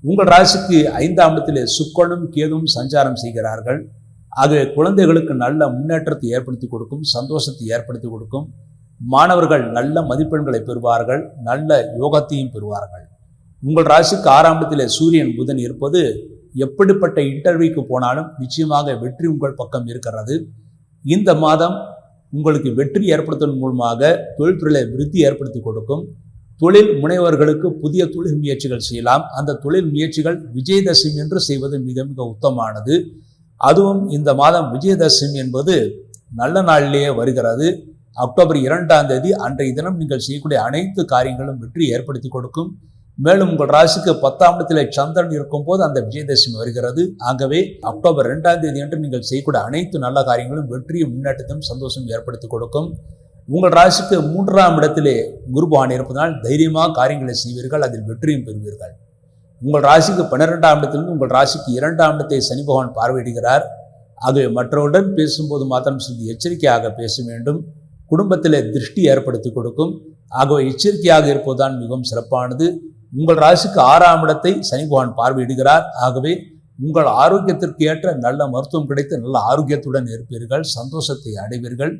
உங்கள் ராசிக்கு 5ஆம் இடத்திலே சுக்கிரனும் கேதுவும் சஞ்சாரம் செய்கிறார்கள். ஆகவே குழந்தைகளுக்கு நல்ல முன்னேற்றத்தை ஏற்படுத்தி கொடுக்கும், சந்தோஷத்தை ஏற்படுத்தி கொடுக்கும். மாணவர்கள் நல்ல மதிப்பெண்களை பெறுவார்கள், நல்ல யோகத்தையும் பெறுவார்கள். உங்கள் ராசிக்கு 6ஆம் இடத்திலே சூரியன் புதன் இருப்பது எப்படிப்பட்ட இன்டர்வியூக்கு போனாலும் நிச்சயமாக வெற்றி உங்கள் பக்கம் இருக்கிறது. இந்த மாதம் உங்களுக்கு வெற்றி ஏற்படுத்துவதன் மூலமாக தொழில்துறையில விருத்தி ஏற்படுத்தி கொடுக்கும். தொழில் முனைவர்களுக்கு புதிய தொழில் முயற்சிகள் செய்யலாம். அந்த தொழில் முயற்சிகள் விஜயதசமி என்று செய்வது மிக மிக உத்தமமானது. அதுவும் இந்த மாதம் விஜயதசமி என்பது நல்ல நாளிலேயே வருகிறது. அக்டோபர் 2ஆம் தேதி அன்றைய தினம் நீங்கள் செய்யக்கூடிய அனைத்து காரியங்களும் வெற்றி ஏற்படுத்தி கொடுக்கும். மேலும் உங்கள் ராசிக்கு 10ஆம் இடத்திலே சந்திரன் இருக்கும் போது அந்த விஜயதசமி வருகிறது. ஆகவே அக்டோபர் 2ஆம் தேதி அன்று நீங்கள் செய்யக்கூடிய அனைத்து நல்ல காரியங்களும் வெற்றியும் முன்னேற்றத்தையும் சந்தோஷம் ஏற்படுத்தி கொடுக்கும். உங்கள் ராசிக்கு 3ஆம் இடத்திலே குரு பகவான் இருப்பதனால் தைரியமாக காரியங்களை செய்வீர்கள், அதில் வெற்றியும் பெறுவீர்கள். உங்கள் ராசிக்கு 12ஆம் இடத்திலிருந்து உங்கள் ராசிக்கு 2ஆம் இடத்தை சனி பகவான் பார்வையிடுகிறார். ஆகவே மற்றவருடன் பேசும்போது மாத்திரம் சிறிது எச்சரிக்கையாக பேச வேண்டும். குடும்பத்திலே திருஷ்டி ஏற்படுத்தி கொடுக்கும். ஆகவே எச்சரிக்கையாக இருப்பதுதான் மிகவும் சிறப்பானது. உங்கள் ராசிக்கு 6ஆம் இடத்தை சனி பகவான் பார்வையிடுகிறார். ஆகவே உங்கள் ஆரோக்கியத்திற்கு ஏற்ற நல்ல மருத்துவம் கிடைத்து நல்ல ஆரோக்கியத்துடன் இருப்பீர்கள், சந்தோஷத்தை அடைவீர்கள்.